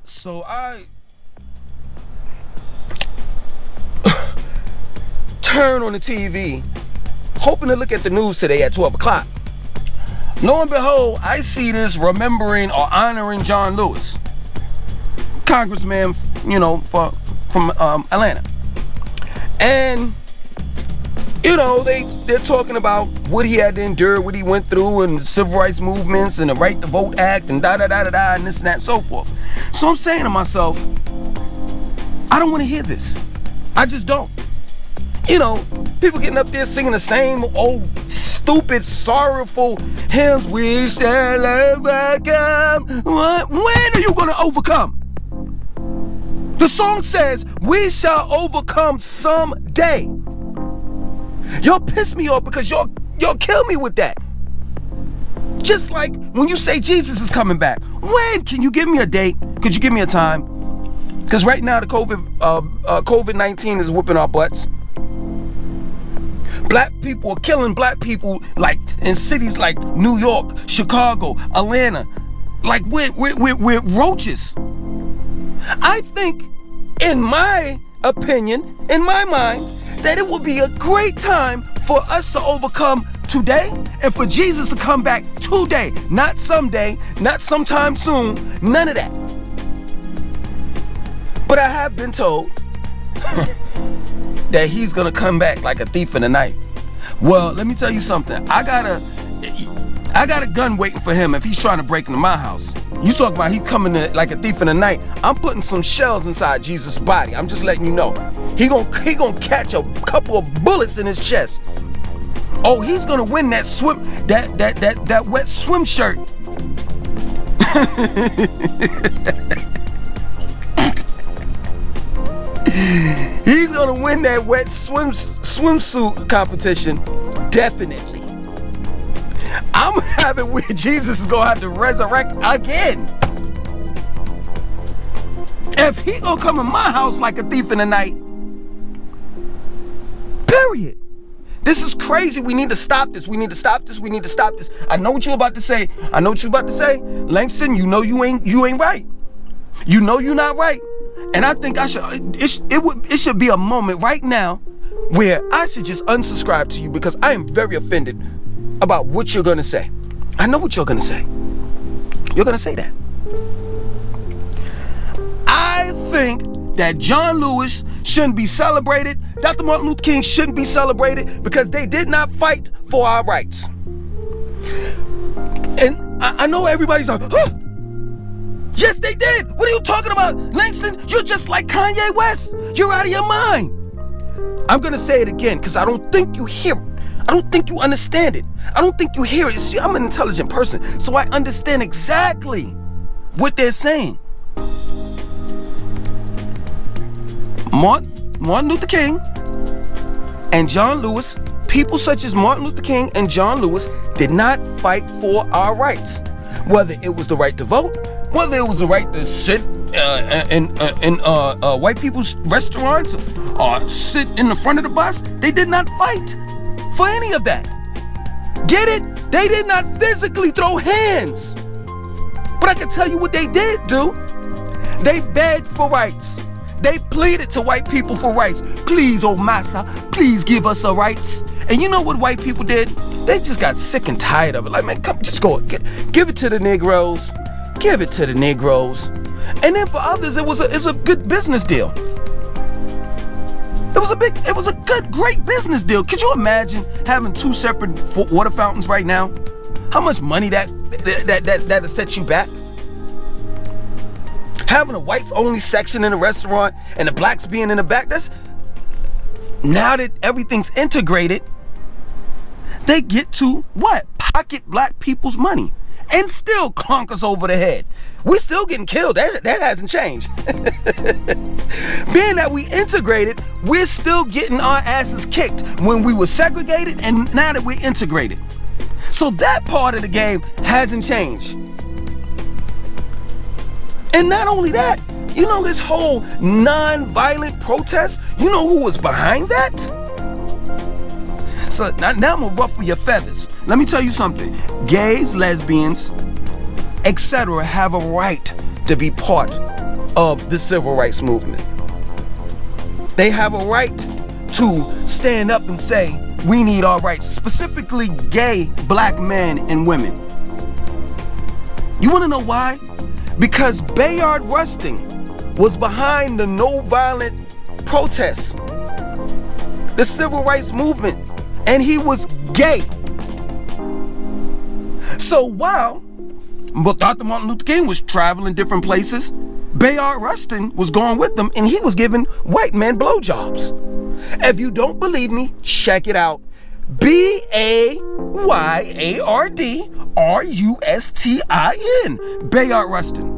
So I turn on the TV, hoping to look at the news today at 12 o'clock. Lo and behold, I see this remembering or honoring John Lewis, congressman, from Atlanta. And, they're talking about what he had to endure, what he went through, and the civil rights movements, and the Right to Vote Act, and da-da-da-da-da, and this and that and so forth. So I'm saying to myself, I don't want to hear this. I just don't. People getting up there singing the same old stupid, sorrowful hymns. We shall overcome. What? When are you going to overcome? The song says, we shall overcome someday. Y'all piss me off because y'all kill me with that. Just like when you say Jesus is coming back. When? Can you give me a date? Could you give me a time? Because right now the COVID-19 is whipping our butts. Black people are killing black people like in cities like New York, Chicago, Atlanta. Like we're roaches. I think, in my opinion, in my mind, that it would be a great time for us to overcome today and for Jesus to come back today. Not someday, not sometime soon, none of that. But I have been told that he's gonna come back like a thief in the night. Well, let me tell you something. I got a gun waiting for him if he's trying to break into my house. You talk about he coming like a thief in the night. I'm putting some shells inside Jesus' body. I'm just letting you know. He gonna catch a couple of bullets in his chest. Oh, he's gonna win that wet swim shirt. He's gonna win that wet swimsuit competition, definitely. I'm having where Jesus is gonna have to resurrect again. If he gonna come in my house like a thief in the night, period. This is crazy. We need to stop this. We need to stop this. We need to stop this. I know what you're about to say. Langston, you know you ain't right. You know you're not right. And I think it should be a moment right now where I should just unsubscribe to you because I am very offended about what you're gonna say. I know what you're gonna say. You're gonna say that. I think that John Lewis shouldn't be celebrated. Dr. Martin Luther King shouldn't be celebrated because they did not fight for our rights. And I know everybody's like, huh? Yes, they did. What are you talking about? Langston, you're just like Kanye West. You're out of your mind. I'm going to say it again because I don't think you hear it. I don't think you understand it. I don't think you hear it. See, I'm an intelligent person, so I understand exactly what they're saying. Martin Luther King and John Lewis, people such as Martin Luther King and John Lewis did not fight for our rights. Whether it was the right to vote, whether it was the right to sit in white people's restaurants or sit in the front of the bus, they did not fight for any of that. Get it? They did not physically throw hands. But I can tell you what they did do. They begged for rights. They pleaded to white people for rights. Please, oh massa, please give us our rights. And you know what white people did? They just got sick and tired of it. Like, man, come, just go. Give it to the Negroes. Give it to the Negroes. And then for others, it was a good business deal. It was a good, great business deal. Could you imagine having two separate water fountains right now? How much money that'll set you back? Having a whites only section in a restaurant and the blacks being in the back, now that everything's integrated, they get to what? Pocket black people's money and still clonk us over the head. We still getting killed. That hasn't changed. Being that we integrated, we're still getting our asses kicked when we were segregated and now that we're integrated. So that part of the game hasn't changed. And not only that, you know this whole non-violent protest, you know who was behind that? So now I'm gonna ruffle your feathers. Let me tell you something. Gays, lesbians, etc. have a right to be part of the civil rights movement. They have a right to stand up and say, we need our rights, specifically gay black men and women. You want to know why? Because Bayard Rustin was behind the no violent protests, the civil rights movement, and he was gay. So while Dr. Martin Luther King was traveling different places, Bayard Rustin was going with them, and he was giving white men blowjobs. If you don't believe me, check it out. BAYARDRUSTIN. Bayard Rustin.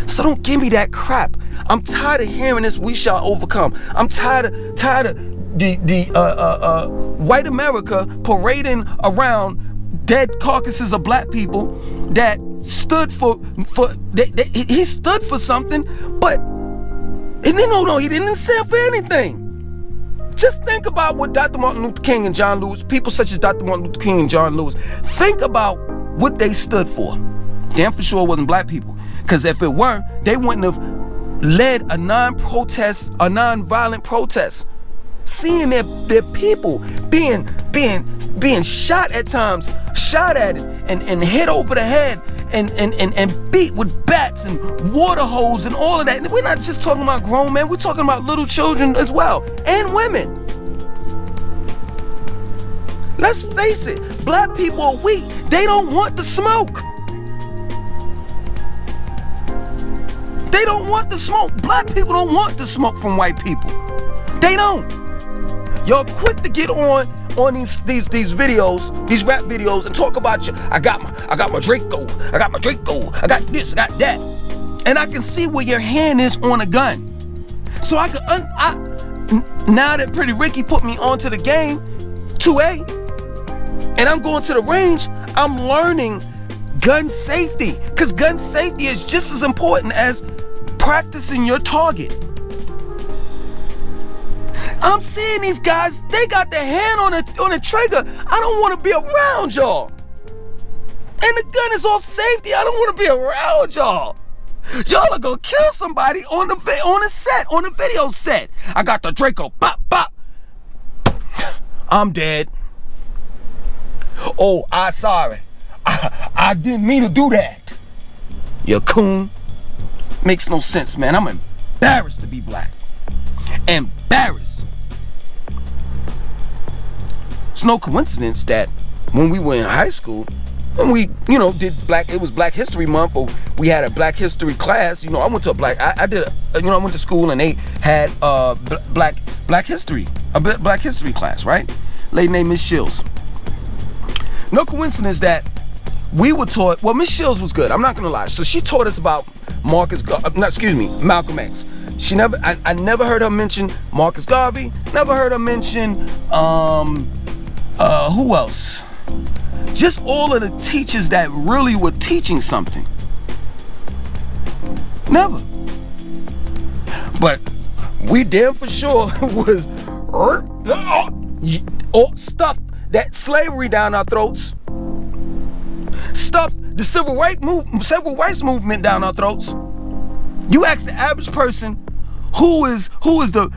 So don't give me that crap. I'm tired of hearing this, we shall overcome. I'm tired of the white America parading around dead carcasses of black people that stood he stood for something, but he didn't stand for anything. Just think about what Dr. Martin Luther King and John Lewis, people such as Dr. Martin Luther King and John Lewis, think about what they stood for. Damn for sure it wasn't black people. Because if it were, they wouldn't have led a non-violent protest. Seeing their people being shot at times, shot at and hit over the head and beat with bats and water hoses and all of that. And we're not just talking about grown men, we're talking about little children as well, and women. Let's face it, black people are weak. They don't want the smoke. They don't want the smoke. Black people don't want the smoke from white people. They don't. Y'all quick to get on these videos, these rap videos, and talk about I got my Draco, I got this, I got that. And I can see where your hand is on a gun. So I can now that Pretty Ricky put me onto the game, 2A, and I'm going to the range, I'm learning gun safety. Because gun safety is just as important as practicing your target. I'm seeing these guys, they got their hand on the trigger. I don't want to be around y'all. And the gun is off safety. I don't want to be around y'all. Y'all are gonna kill somebody on the video set. I got the Draco. Bop, bop. I'm dead. Oh, I'm sorry. I didn't mean to do that. You coon. Makes no sense, man. I'm embarrassed to be black. Embarrassed. It's no coincidence that when we were in high school, and we, it was Black History Month, or we had a Black History class. I went to I went to school and they had Black History class, right? Lady named Miss Shields. No coincidence that we were taught. Well, Miss Shields was good. I'm not gonna lie. So she taught us about Malcolm X. I never heard her mention Marcus Garvey. Never heard her mention who else? Just all of the teachers that really were teaching something. Never. But we damn for sure was stuffed that slavery down our throats. Stuffed the civil rights movement down our throats. You ask the average person who is a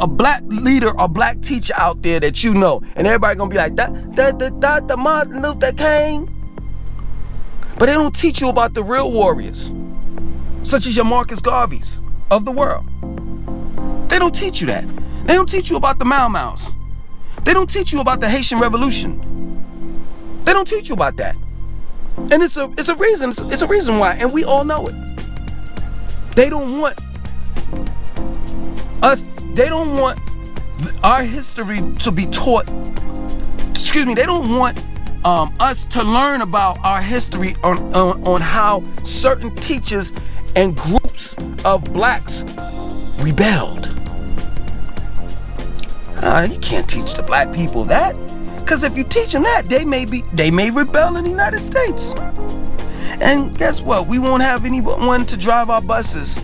black leader or black teacher out there that you know, and everybody gonna be like Dr. Martin Luther King. But they don't teach you about the real warriors, such as your Marcus Garveys of the world. They don't teach you that. They don't teach you about the Mau Maus. They don't teach you about the Haitian Revolution. They don't teach you about that. And it's a reason. It's a reason why, and we all know it. They don't want us. They don't want our history to be taught. They don't want us to learn about our history on how certain teachers and groups of blacks rebelled. You can't teach the black people that, because if you teach them that, they may rebel in the United States. And guess what? We won't have anyone to drive our buses,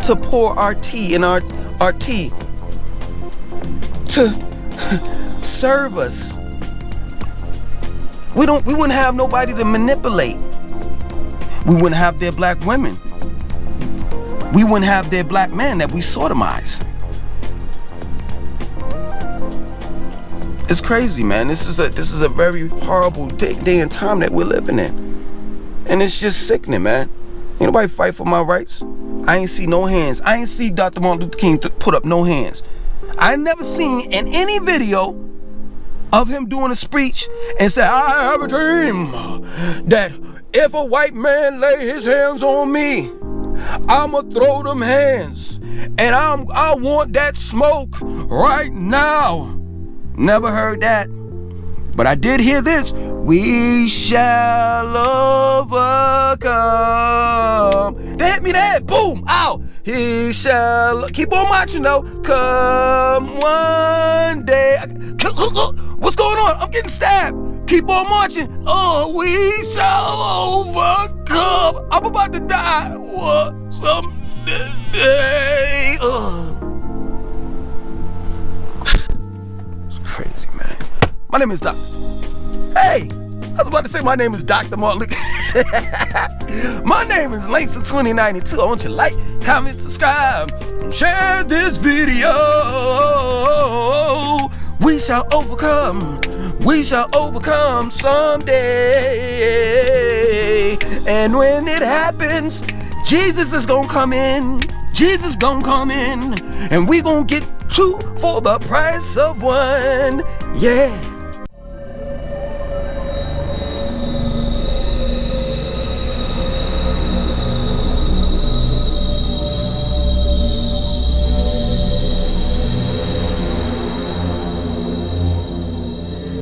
to pour our tea and our tea, to serve us. We wouldn't have nobody to manipulate. We wouldn't have their black women. We wouldn't have their black men that we sodomize. It's crazy, man. This is a very horrible day and time that we're living in. And it's just sickening, man. Ain't nobody fight for my rights. I ain't see no hands. I ain't see Dr. Martin Luther King put up no hands. I never seen in any video of him doing a speech and say, I have a dream that if a white man lay his hands on me, I'ma throw them hands. And I want that smoke right now. Never heard that. But I did hear this. We shall overcome. They hit me there. Boom. Ow. He shall. Keep on marching though. Come one day. What's going on? I'm getting stabbed. Keep on marching. Oh, we shall overcome. I'm about to die. What? Someday. It's crazy, man. My name is Doc. Hey, I was about to say my name is Dr. Martin. My name is Langston2092. I want you to like, comment, subscribe, share this video. We shall overcome. We shall overcome someday. And when it happens, Jesus is gonna come in. Jesus gonna come in. And we gonna get two for the price of one. Yeah.